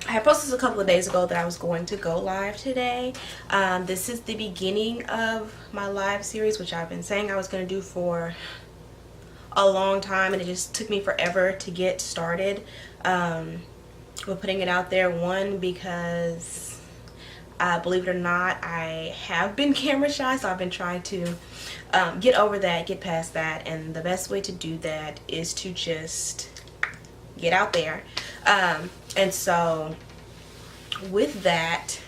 I posted a couple of days ago that I was going to go live today. This is the beginning of my live series, which I've been saying I was going to do for a long time, and it just took me forever to get started with putting it out there. One, because believe it or not, I have been camera shy, so I've been trying to get over that, get past that, and the best way to do that is to just get out there. And so with that,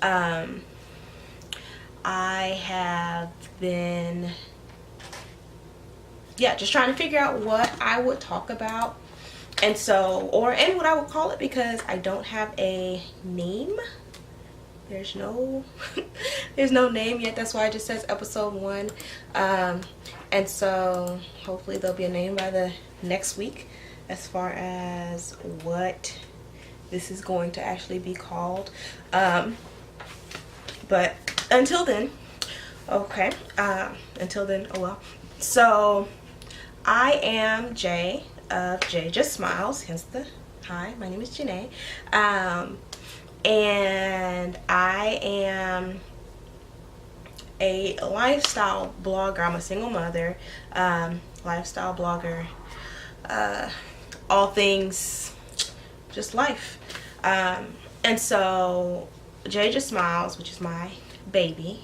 I have been just trying to figure out what I would talk about, and what I would call it, because I don't have a name. There's no there's no name yet. That's why it just says episode 1. And so hopefully there'll be a name by the next week as far as what this is going to actually be called. But until then, okay. Until then, oh well. So I am Jay of Jay Just Smiles, hence the hi, my name is Janae. And I am a lifestyle blogger. I'm a single mother, lifestyle blogger, all things just life. And so Jay Just Smiles, which is my baby,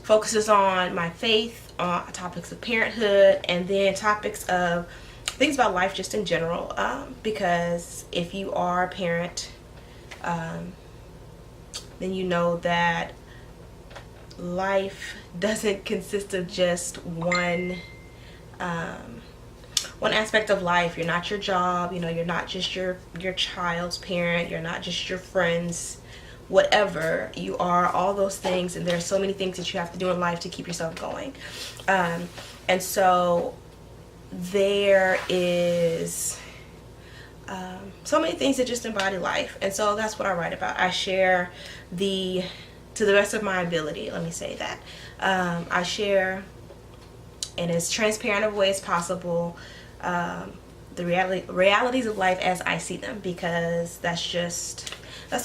focuses on my faith, on topics of parenthood, and then topics of things about life just in general, because if you are a parent, then you know that life doesn't consist of just one aspect of life. You're not your job, you're not just your child's parent, you're not just your friends, whatever. You are all those things, and there are so many things that you have to do in life to keep yourself going. And so there is so many things that just embody life, and so that's what I write about. I share to the best of my ability, let me say that. I share in as transparent of a way as possible the realities of life as I see them, because that's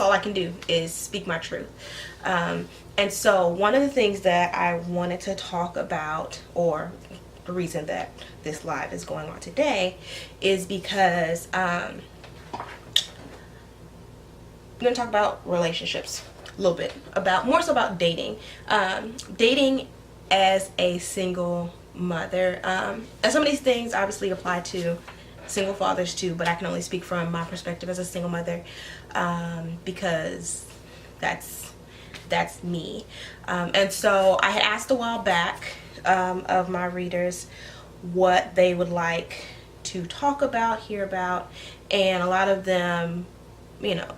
all I can do, is speak my truth. And so one of the things that I wanted to talk about, or the reason that this live is going on today, is because I'm going to talk about relationships a little bit, more so about dating. Dating as a single mother. And some of these things obviously apply to single fathers too, but I can only speak from my perspective as a single mother, because that's me. And so I had asked a while back of my readers what they would like to talk about, hear about, and a lot of them,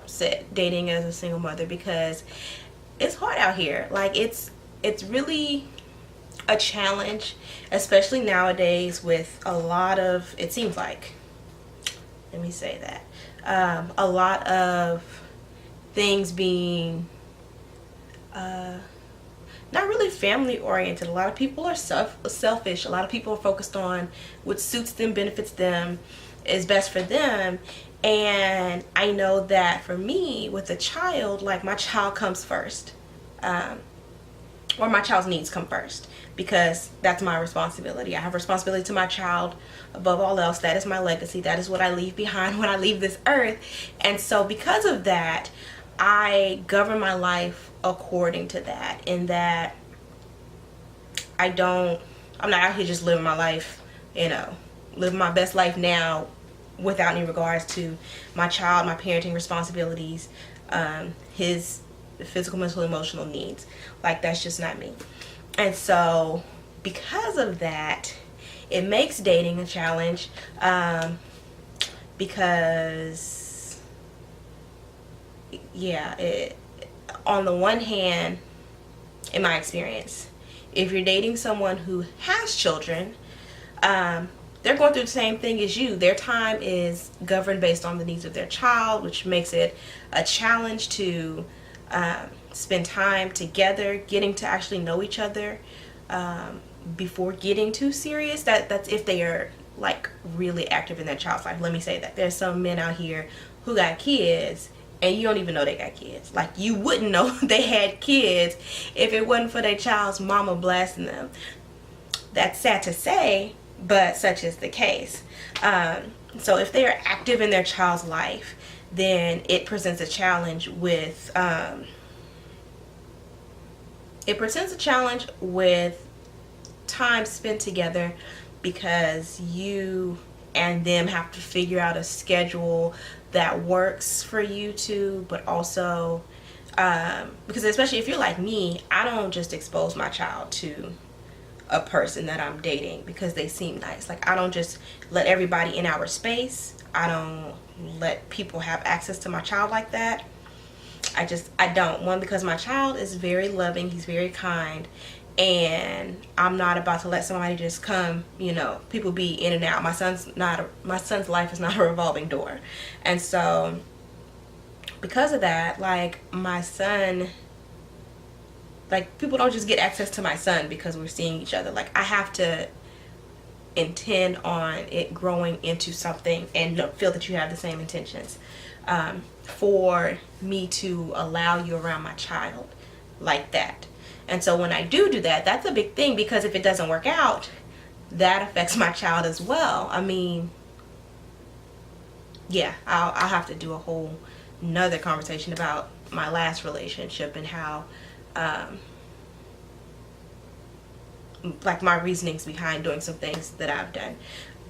said dating as a single mother, because it's hard out here. Like, it's really a challenge, especially nowadays, with a lot of, it seems like, let me say that, a lot of things being not really family oriented. A lot of people are selfish. A lot of people are focused on what suits them, benefits them, is best for them. And I know that for me, with a child, like, my child comes first, or my child's needs come first, because that's my responsibility. I have responsibility to my child above all else. That is my legacy. That is what I leave behind when I leave this earth. And so because of that, I govern my life according to that, in that I'm not out here just living my life, living my best life now without any regards to my child, my parenting responsibilities, his physical, mental, emotional needs. Like, that's just not me. And so because of that, it makes dating a challenge, because on the one hand, in my experience, if you're dating someone who has children, they're going through the same thing as you. Their time is governed based on the needs of their child, which makes it a challenge to spend time together, getting to actually know each other before getting too serious. That's if they are like really active in their child's life. Let me say that. There's some men out here who got kids and you don't even know they got kids. Like, you wouldn't know they had kids if it wasn't for their child's mama blasting them. That's sad to say, but such is the case. So if they are active in their child's life, then it presents a challenge with time spent together, because you and them have to figure out a schedule that works for you two, but also because especially if you're like me, I don't just expose my child to a person that I'm dating because they seem nice. Like, I don't just let everybody in our space. I don't let people have access to my child like that. I don't. One, because my child is very loving, he's very kind, and I'm not about to let somebody just come, you know, people be in and out. My son's life is not a revolving door. And so because of that, like, my son, like, people don't just get access to my son because we're seeing each other. Like, I have to intend on it growing into something and feel that you have the same intentions for me to allow you around my child like that. And so when I do that, that's a big thing, because if it doesn't work out, that affects my child as well. I mean, yeah, I'll have to do a whole nother conversation about my last relationship and how like my reasonings behind doing some things that I've done.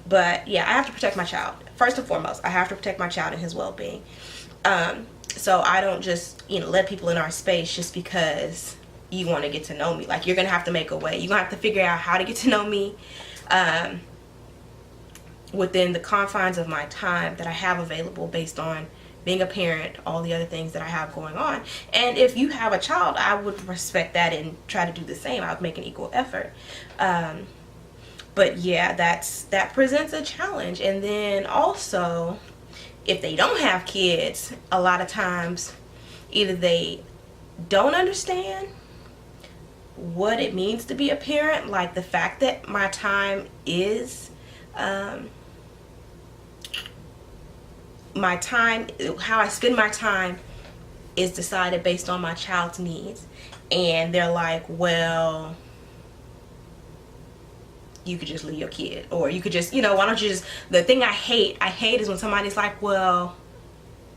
But yeah, I have to protect my child. First and foremost, I have to protect my child and his well-being. So I don't just, you know, let people in our space just because you want to get to know me. Like, you're going to have to make a way. You're going to have to figure out how to get to know me within the confines of my time that I have available based on being a parent, all the other things that I have going on. And if you have a child, I would respect that and try to do the same. I would make an equal effort. But yeah, that presents a challenge. And then also, if they don't have kids, a lot of times either they don't understand what it means to be a parent, like the fact that my time is how I spend my time is decided based on my child's needs. And they're like, well, you could just leave your kid, or you could just, you know, why don't you just, the thing I hate is when somebody's like, well,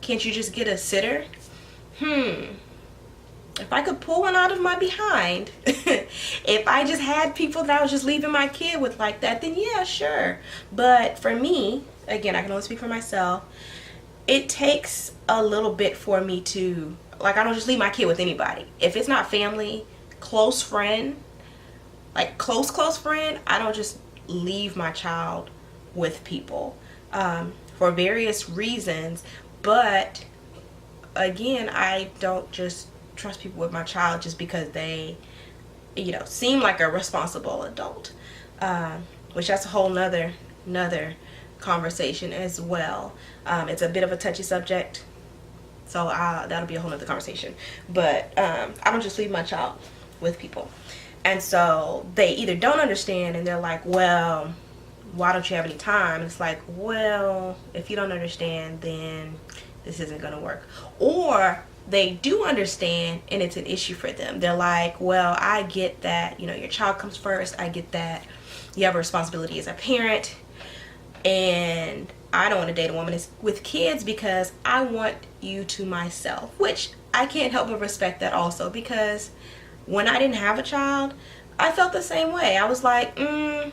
can't you just get a sitter? If I could pull one out of my behind, if I just had people that I was just leaving my kid with like that, then yeah, sure. But for me, again, I can only speak for myself, it takes a little bit for me to, like, I don't just leave my kid with anybody. If it's not family, close friend, like close friend, I don't just leave my child with people for various reasons. But again, I don't just trust people with my child just because they, you know, seem like a responsible adult, which that's a whole nother conversation as well. It's a bit of a touchy subject, so that'll be a whole nother conversation. But I don't just leave my child with people. And so they either don't understand and they're like, well, why don't you have any time? It's like, well, if you don't understand, then this isn't going to work. Or they do understand and it's an issue for them. They're like, well, I get that, you know, your child comes first. I get that you have a responsibility as a parent, and I don't want to date a woman with kids because I want you to myself, which I can't help but respect that also, because when I didn't have a child, I felt the same way. I was like, I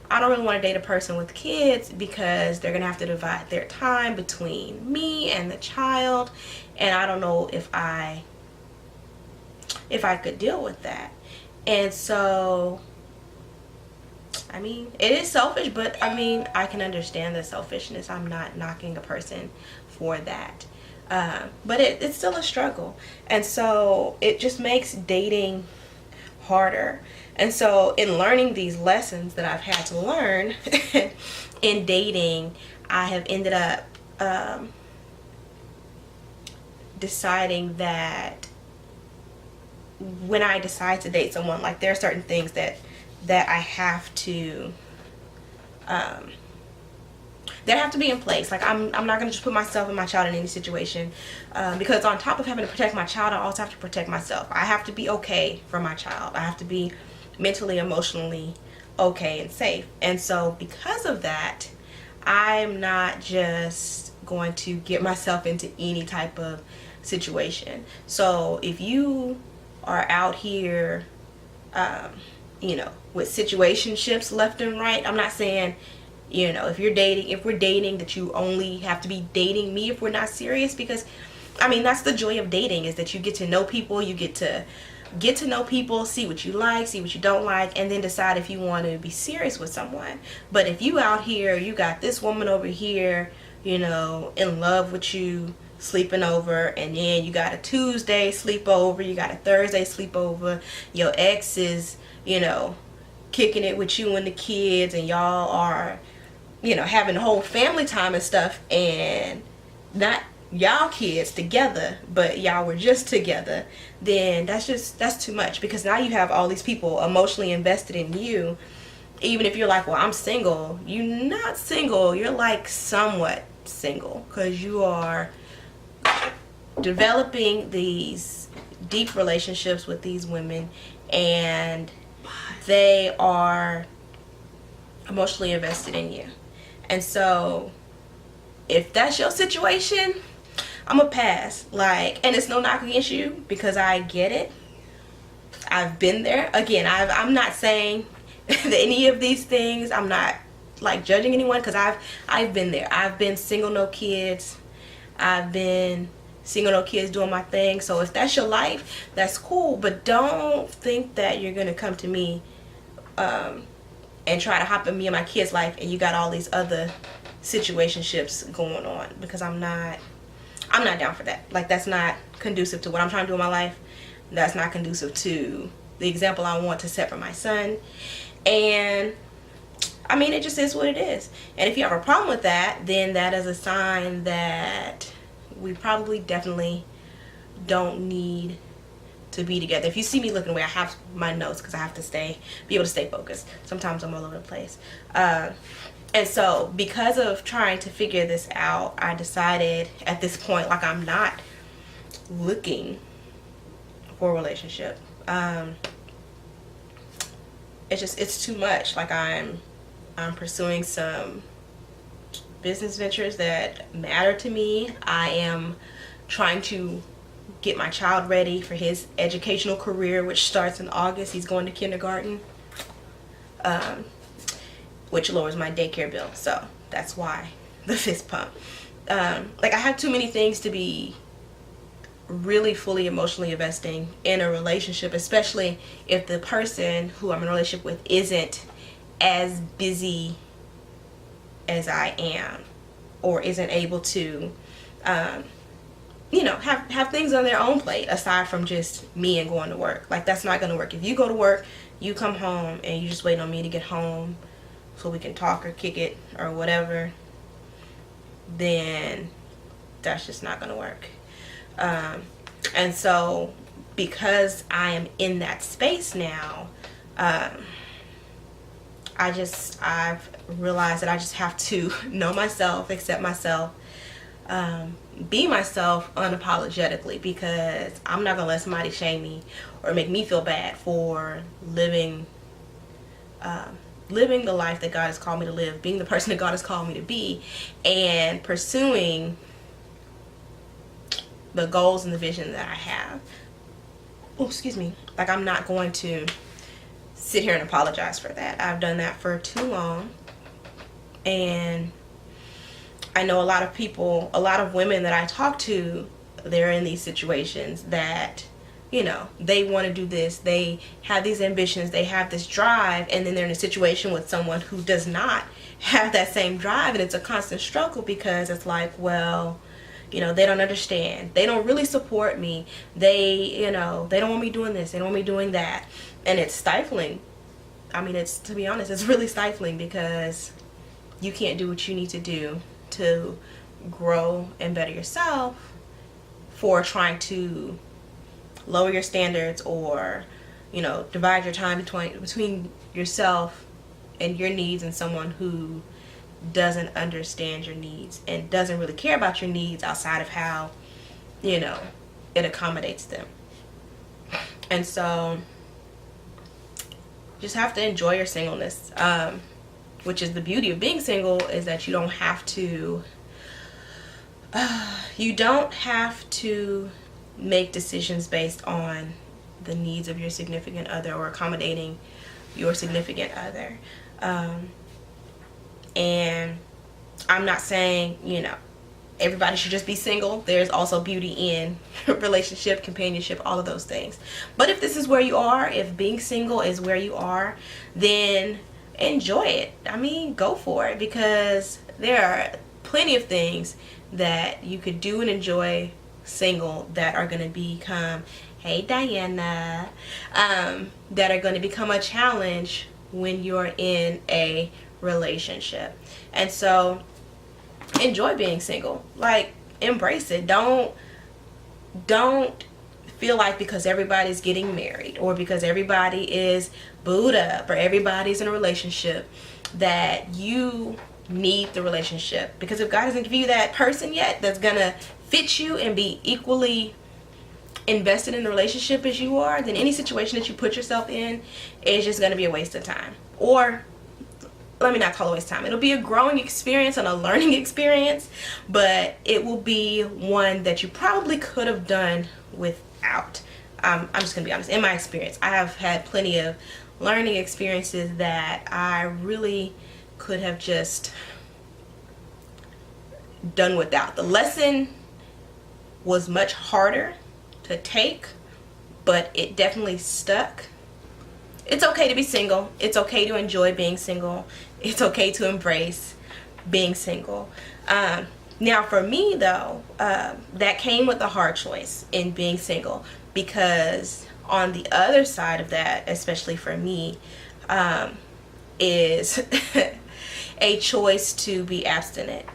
don't really want to date a person with kids because they're going to have to divide their time between me and the child. And I don't know if I could deal with that. And so, I mean, it is selfish, but I mean, I can understand the selfishness. I'm not knocking a person for that. But it's still a struggle. And so it just makes dating harder. And so in learning these lessons that I've had to learn in dating, I have ended up deciding that when I decide to date someone, like, there are certain things that I have to They have to be in place. Like I'm not gonna just put myself and my child in any situation, because on top of having to protect my child, I also have to protect myself. I have to be okay for my child. I have to be mentally, emotionally okay and safe. And so because of that, I'm not just going to get myself into any type of situation. So if you are out here, you know, with situationships left and right, I'm not saying, you know, if we're dating, that you only have to be dating me if we're not serious, because I mean, that's the joy of dating, is that you get to know people, you get to know people, see what you like, see what you don't like, and then decide if you want to be serious with someone. But if you out here, you got this woman over here, you know, in love with you, sleeping over, and then you got a Tuesday sleepover, you got a Thursday sleepover, your ex is, you know, kicking it with you and the kids, and y'all are, you know, having the whole family time and stuff, and not y'all kids together, but y'all were just together, then that's too much, because now you have all these people emotionally invested in you. Even if you're like, well, I'm single, you're not single, you're like somewhat single, because you are developing these deep relationships with these women, and they are emotionally invested in you. And so if that's your situation, I'm gonna pass. Like, and it's no knock against you, because I get it. I've been there. Again, I'm not saying that any of these things, I'm not like judging anyone, because I've been there. I've been single, no kids. I've been single, no kids, doing my thing. So if that's your life, that's cool, but don't think that you're gonna come to me and try to hop in me and my kids' life, and you got all these other situationships going on, because I'm not down for that. Like, that's not conducive to what I'm trying to do in my life. That's not conducive to the example I want to set for my son. And I mean, it just is what it is. And if you have a problem with that, then that is a sign that we probably definitely don't need to be together. If you see me looking away, I have my notes, because I have to be able to stay focused. Sometimes I'm all over the place. And so because of trying to figure this out, I decided at this point, like, I'm not looking for a relationship. It's too much. Like, I'm pursuing some business ventures that matter to me. I am trying to get my child ready for his educational career, which starts in August. He's going to kindergarten, which lowers my daycare bill. So that's why the fist pump. Like, I have too many things to be really fully emotionally investing in a relationship, especially if the person who I'm in a relationship with isn't as busy as I am, or isn't able to you know, have things on their own plate aside from just me and going to work. Like, that's not going to work. If you go to work, you come home, and you just wait on me to get home so we can talk or kick it or whatever, then that's just not going to work. And so because I am in that space now, I've realized that I just have to know myself, accept myself, be myself unapologetically, because I'm not gonna let somebody shame me or make me feel bad for living the life that God has called me to live, being the person that God has called me to be, and pursuing the goals and the vision that I have. Oh, excuse me. Like, I'm not going to sit here and apologize for that. I've done that for too long, and I know a lot of people, a lot of women that I talk to, they're in these situations that, you know, they want to do this, they have these ambitions, they have this drive, and then they're in a situation with someone who does not have that same drive, and it's a constant struggle, because it's like, well, you know, they don't understand, they don't really support me, they, you know, they don't want me doing this, they don't want me doing that, and it's stifling. I mean, it's, to be honest, it's really stifling, because you can't do what you need to do to grow and better yourself for trying to lower your standards, or, you know, divide your time between yourself and your needs and someone who doesn't understand your needs and doesn't really care about your needs outside of how, you know, it accommodates them. And so just have to enjoy your singleness, which is the beauty of being single, is that you don't have to make decisions based on the needs of your significant other or accommodating your significant other. And I'm not saying, you know, everybody should just be single. There's also beauty in relationship, companionship, all of those things. But if this is where you are, if being single is where you are, then enjoy it. I mean, go for it, because there are plenty of things that you could do and enjoy single that are going to become, hey Diana, that are going to become a challenge when you're in a relationship. And so enjoy being single. Like, embrace it. Don't feel like because everybody's getting married or because everybody is booed up or everybody's in a relationship that you need the relationship. Because if God hasn't given you that person yet that's gonna fit you and be equally invested in the relationship as you are, then any situation that you put yourself in is just gonna be a waste of time. Or let me not call it a waste of time. It'll be a growing experience and a learning experience, but it will be one that you probably could have done without. I'm just gonna be honest. In my experience, I have had plenty of learning experiences that I really could have just done without. The lesson was much harder to take, but it definitely stuck. It's okay to be single. It's okay to enjoy being single. It's okay to embrace being single. Now for me though, that came with a hard choice in being single, because on the other side of that, especially for me, is a choice to be abstinent,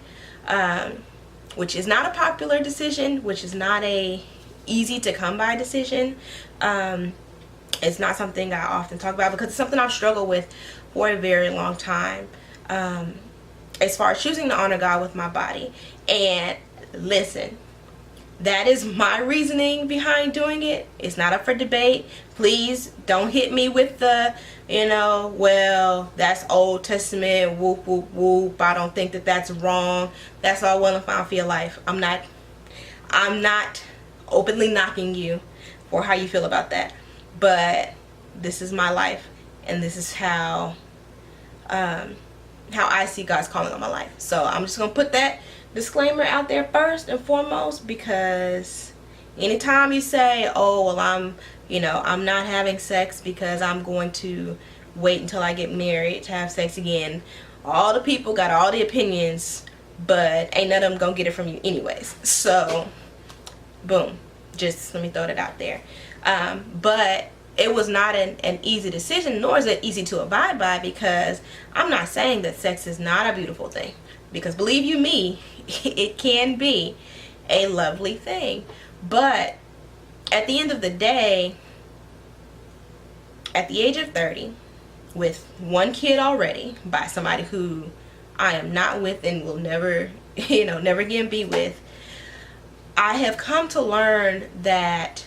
which is not a popular decision, which is not a easy to come by decision. It's not something I often talk about because it's something I've struggled with for a very long time, as far as choosing to honor God with my body. And listen, that is my reasoning behind doing it. It's not up for debate. Please don't hit me with the, you know, well, that's Old Testament, whoop, whoop, whoop. I don't think that that's wrong. That's all well and fine for your life. I'm not openly knocking you for how you feel about that. But this is my life, and this is how I see God's calling on my life. So I'm just gonna put that disclaimer out there first and foremost, because anytime you say, oh well, I'm not having sex because I'm going to wait until I get married to have sex again, all the people got all the opinions, but ain't none of them gonna get it from you anyways. So boom, just let me throw that out there. But it was not an easy decision, nor is it easy to abide by, because I'm not saying that sex is not a beautiful thing, because believe you me, it can be a lovely thing. But at the end of the day, at the age of 30, with one kid already by somebody who I am not with and will never, never again be with, I have come to learn that,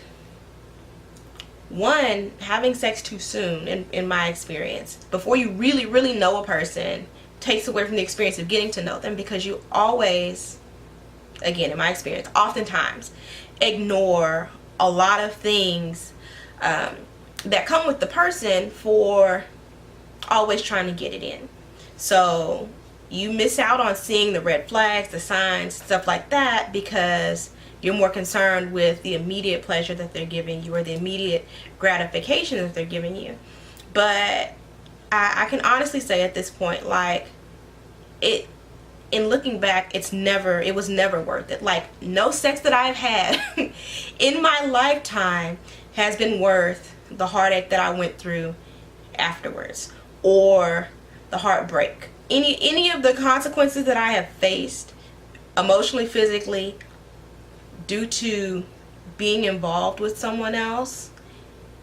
one, having sex too soon, in my experience, before you really, really know a person, takes away from the experience of getting to know them, because you always, again, in my experience, oftentimes ignore a lot of things that come with the person for always trying to get it in. So you miss out on seeing the red flags, the signs, stuff like that, because you're more concerned with the immediate pleasure that they're giving you or the immediate gratification that they're giving you. But I can honestly say at this point, like, in looking back, it was never worth it. Like, no sex that I've had in my lifetime has been worth the heartache that I went through afterwards, or the heartbreak. Any of the consequences that I have faced emotionally, physically, due to being involved with someone else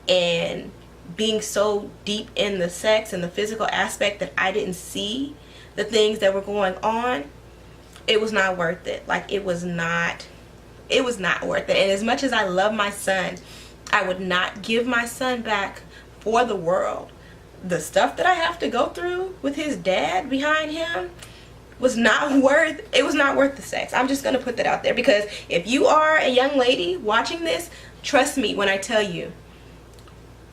and being so deep in the sex and the physical aspect that I didn't see the things that were going on, it was not worth it. Like, it was not worth it. And as much as I love my son, I would not give my son back for the world. The stuff that I have to go through with his dad behind him was not worth the sex. I'm just gonna put that out there, because if you are a young lady watching this, trust me when I tell you,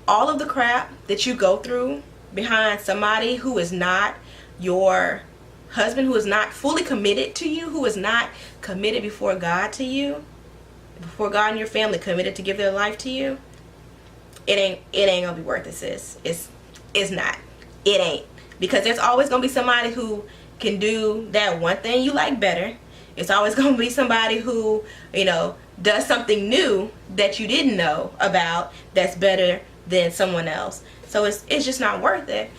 all of the crap that you go through behind somebody who is not your husband, who is not fully committed to you, who is not committed before God to you, before God and your family, committed to give their life to you, it ain't gonna be worth it, sis. It's not. It ain't. Because there's always gonna be somebody who can do that one thing you like better. It's always gonna be somebody who, you know, does something new that you didn't know about that's better than someone else. So it's just not worth it.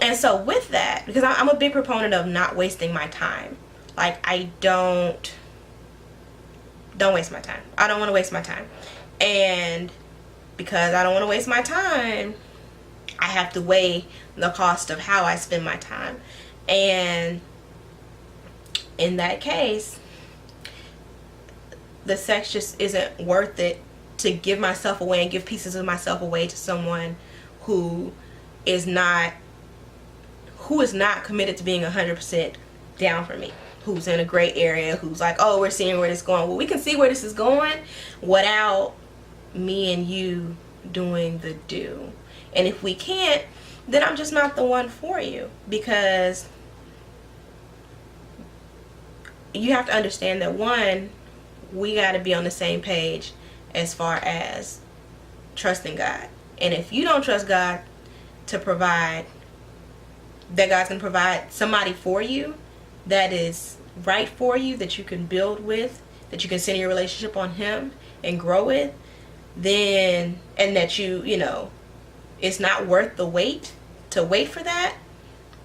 And so with that, because I'm a big proponent of not wasting my time. Like, I don't waste my time. I don't want to waste my time. And because I don't want to waste my time, I have to weigh the cost of how I spend my time. And in that case, the sex just isn't worth it to give myself away and give pieces of myself away to someone who is not committed to being 100% down for me, who's in a gray area, who's like, oh, we're seeing where this is going. Well, we can see where this is going without me and you doing the do. And if we can't, then I'm just not the one for you, because you have to understand that, one, we got to be on the same page as far as trusting God. And if you don't trust God to provide, that God's going to provide somebody for you that is right for you, that you can build with, that you can center your relationship on Him and grow with, then, and that you know, it's not worth the wait to wait for that,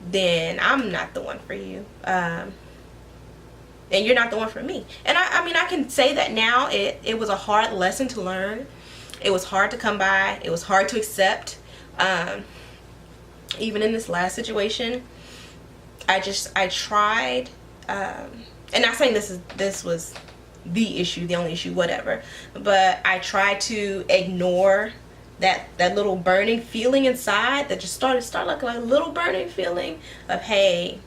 then I'm not the one for you. And you're not the one for me. And I mean, I can say that now. It was a hard lesson to learn. It was hard to come by. It was hard to accept. Even in this last situation, I tried, and not saying this was the issue, the only issue, whatever, but I tried to ignore that little burning feeling inside that just started like a little burning feeling of, hey,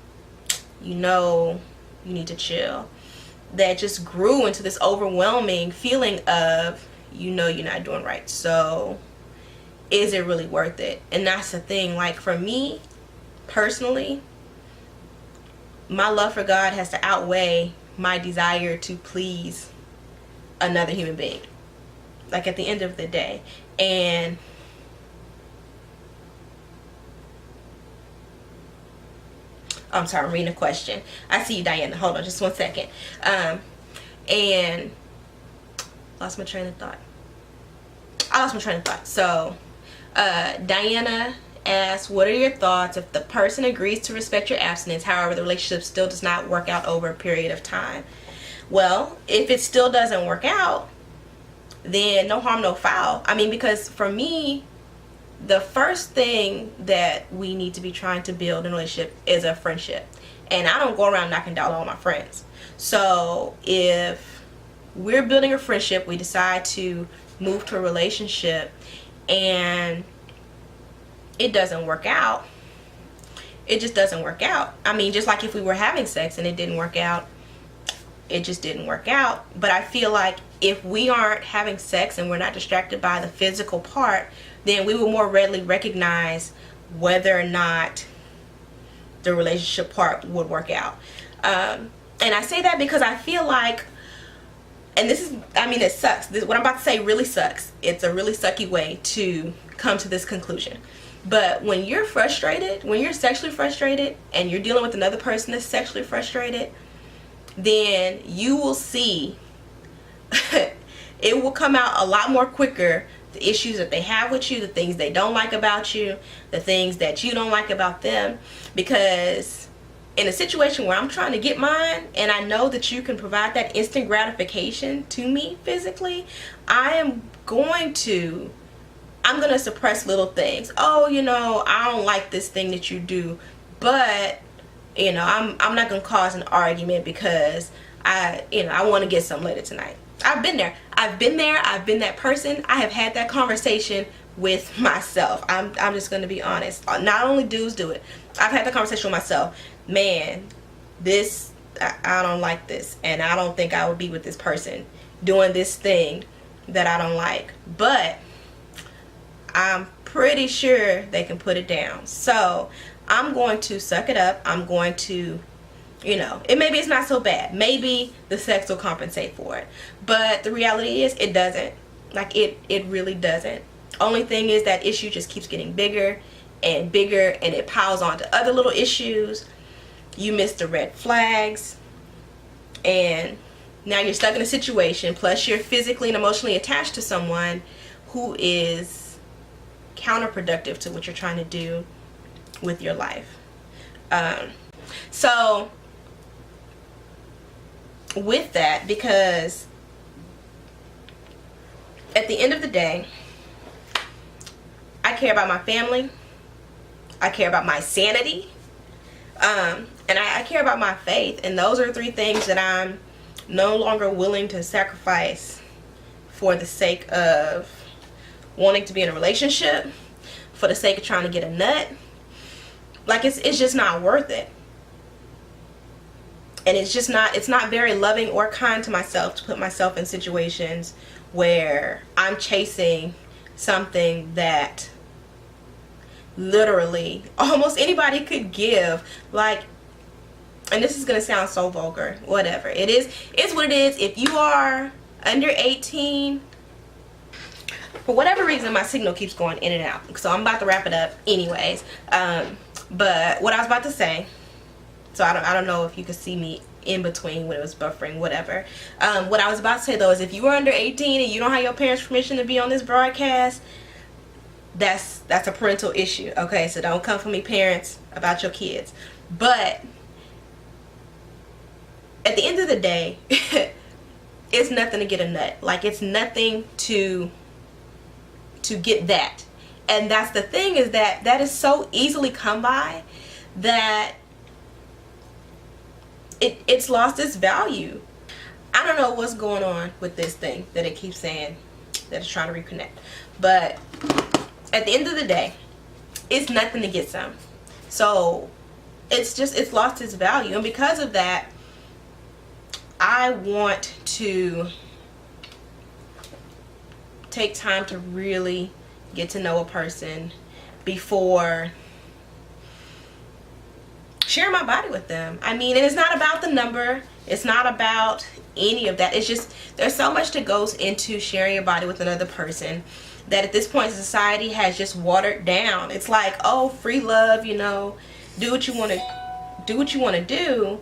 you know, you need to chill. That just grew into this overwhelming feeling of, you know, you're not doing right. So is it really worth it? And that's the thing. Like, for me personally, my love for God has to outweigh my desire to please another human being. Like, at the end of the day. And I'm sorry, I'm reading a question. I see you, Diana. Hold on just one second. And lost my train of thought. I lost my train of thought. So Diana asks, what are your thoughts if the person agrees to respect your abstinence, however the relationship still does not work out over a period of time? Well, if it still doesn't work out, then no harm, no foul. I mean, because for me, the first thing that we need to be trying to build in a relationship is a friendship. And I don't go around knocking down all my friends. So if we're building a friendship, we decide to move to a relationship, and it doesn't work out, it just doesn't work out. I mean, just like if we were having sex and it didn't work out, it just didn't work out. But I feel like if we aren't having sex and we're not distracted by the physical part, then we will more readily recognize whether or not the relationship part would work out. And I say that because I feel like, and this is, I mean, it sucks. What I'm about to say really sucks. It's a really sucky way to come to this conclusion. But when you're frustrated, when you're sexually frustrated and you're dealing with another person that's sexually frustrated, then you will see it will come out a lot more quicker, the issues that they have with you, the things they don't like about you, the things that you don't like about them. Because in a situation where I'm trying to get mine and I know that you can provide that instant gratification to me physically, I'm going to suppress little things. Oh, you know, I don't like this thing that you do, but You know, I'm not gonna cause an argument because I want to get some later tonight. I've been there. I've been that person. I have had that conversation with myself. I'm just gonna be honest. Not only dudes do it. I've had the conversation with myself. Man, this I don't like this, and I don't think I would be with this person doing this thing that I don't like. But I'm pretty sure they can put it down. So I'm going to suck it up. I'm going to, you know, maybe it's not so bad. Maybe the sex will compensate for it. But the reality is it doesn't. Like it really doesn't. Only thing is that issue just keeps getting bigger and bigger, and it piles on to other little issues. You miss the red flags, and now you're stuck in a situation, plus you're physically and emotionally attached to someone who is counterproductive to what you're trying to do with your life. So with that, because at the end of the day, I care about my family, I care about my sanity, and I care about my faith, and those are three things that I'm no longer willing to sacrifice for the sake of wanting to be in a relationship, for the sake of trying to get a nut. Like, it's just not worth it. And it's not very loving or kind to myself to put myself in situations where I'm chasing something that literally almost anybody could give. Like, and this is gonna sound so vulgar, whatever. It's what it is. If you are under 18, for whatever reason my signal keeps going in and out, so I'm about to wrap it up anyways. But what I was about to say, so I don't know if you could see me in between when it was buffering, whatever. What I was about to say though is, if you are under 18 and you don't have your parents' permission to be on this broadcast, that's a parental issue, okay? So don't come for me, parents, about your kids. But at the end of the day, it's nothing to get a nut. Like, it's nothing to get that. And that's the thing, is that is so easily come by that it's lost its value. I don't know what's going on with this thing that it keeps saying that it's trying to reconnect. But at the end of the day, it's nothing to get some. So it's lost its value. And because of that, I want to take time to really get to know a person before sharing my body with them. I mean, and it's not about the number, it's not about any of that. It's just, there's so much that goes into sharing your body with another person that at this point society has just watered down. It's like, oh, free love, you know, do what you want to do.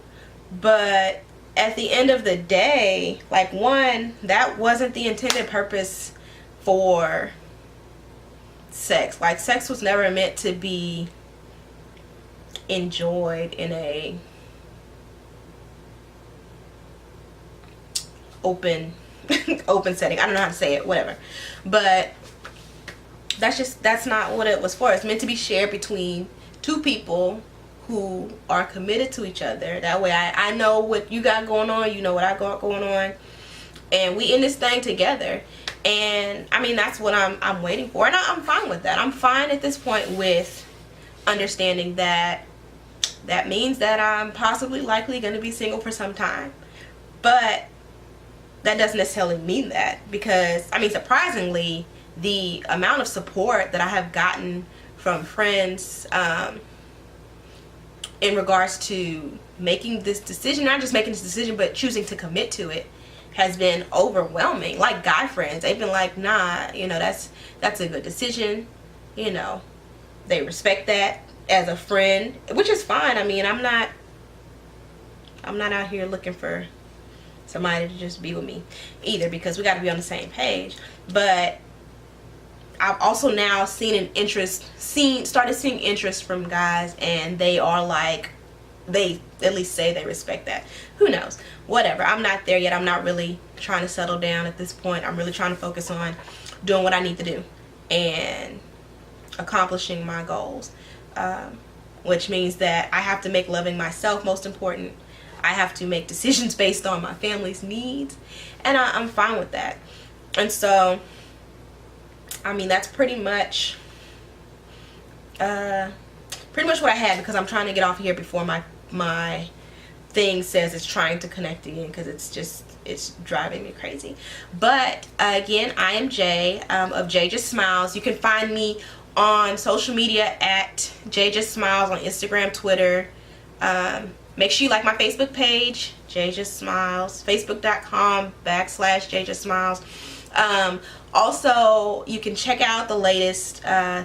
But at the end of the day, like, one, that wasn't the intended purpose for sex. Like, sex was never meant to be enjoyed in a open setting. I don't know how to say it, whatever. But that's not what it was for. It's meant to be shared between two people who are committed to each other. That way I know what you got going on, you know what I got going on, and we in this thing together. And I mean, that's what I'm waiting for, and I'm fine with that. I'm fine at this point with understanding that that means that I'm possibly likely going to be single for some time. But that doesn't necessarily mean that, because I mean, surprisingly, the amount of support that I have gotten from friends in regards to making this decision, not just making this decision but choosing to commit to it, has been overwhelming. Like, guy friends, they've been like, nah, you know, that's a good decision, you know, they respect that as a friend, which is fine. I mean, I'm not out here looking for somebody to just be with me either, because we got to be on the same page. But I've also now started seeing interest from guys, and they are like, they at least say they respect that. Who knows? Whatever. I'm not there yet. I'm not really trying to settle down at this point. I'm really trying to focus on doing what I need to do and accomplishing my goals. which means that I have to make loving myself most important. I have to make decisions based on my family's needs, and I'm fine with that. And so, I mean, that's pretty much what I had, because I'm trying to get off of here before my thing says it's trying to connect again, because it's driving me crazy. But again, I am Jay of Jay Just Smiles. You can find me on social media at Jay Just Smiles on Instagram, Twitter. Make sure you like my Facebook page, Jay Just Smiles, facebook.com/Jay Just Smiles. Also, you can check out the latest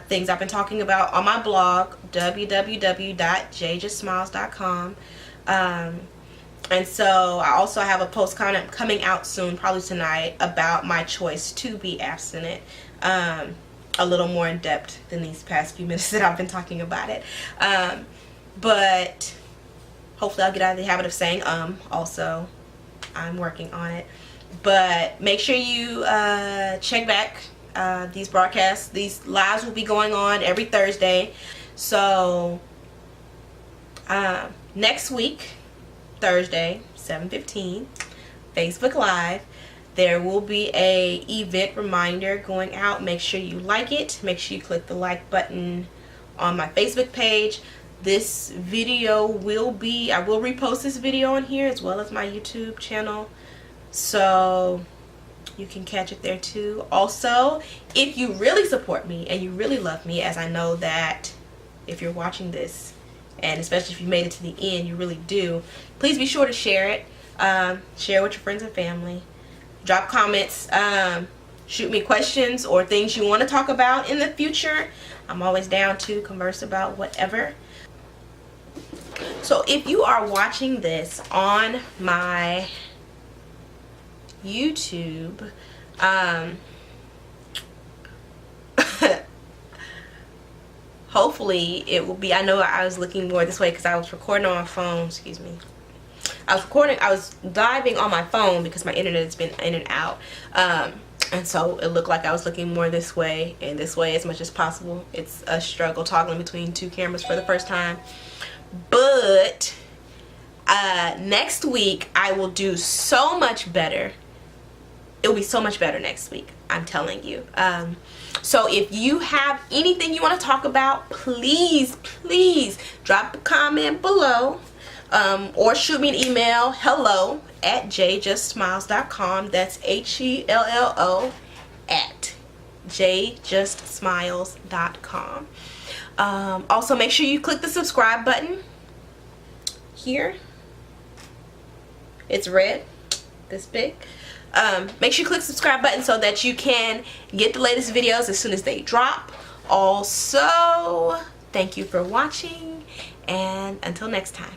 things I've been talking about on my blog, www.jayjustsmiles.com. And so I also have a post coming out soon, probably tonight, about my choice to be abstinent. A little more in depth than these past few minutes that I've been talking about it. But hopefully I'll get out of the habit of saying also. I'm working on it. But make sure you check back these broadcasts. These lives will be going on every Thursday. So next week, Thursday, 7:15, Facebook Live, there will be a event reminder going out. Make sure you like it. Make sure you click the like button on my Facebook page. This video will be, I will repost this video on here as well as my YouTube channel, so you can catch it there too. Also, if you really support me and you really love me, as I know that if you're watching this, and especially if you made it to the end, you really do, please be sure to share it. Share with your friends and family. Drop comments. Shoot me questions or things you want to talk about in the future. I'm always down to converse about whatever. So if you are watching this on my YouTube, hopefully it will be, I know I was looking more this way because I was recording on my phone, excuse me. I was diving on my phone because my internet has been in and out. And so it looked like I was looking more this way and this way as much as possible. It's a struggle toggling between two cameras for the first time. But next week I will do so much better. It will be so much better next week, I'm telling you. So if you have anything you want to talk about, please drop a comment below, or shoot me an email, hello@jayjustsmiles.com. That's HELLO @jayjustsmiles.com. Also, make sure you click the subscribe button here. It's red, this big. Make sure you click the subscribe button so that you can get the latest videos as soon as they drop. Also, thank you for watching, and until next time.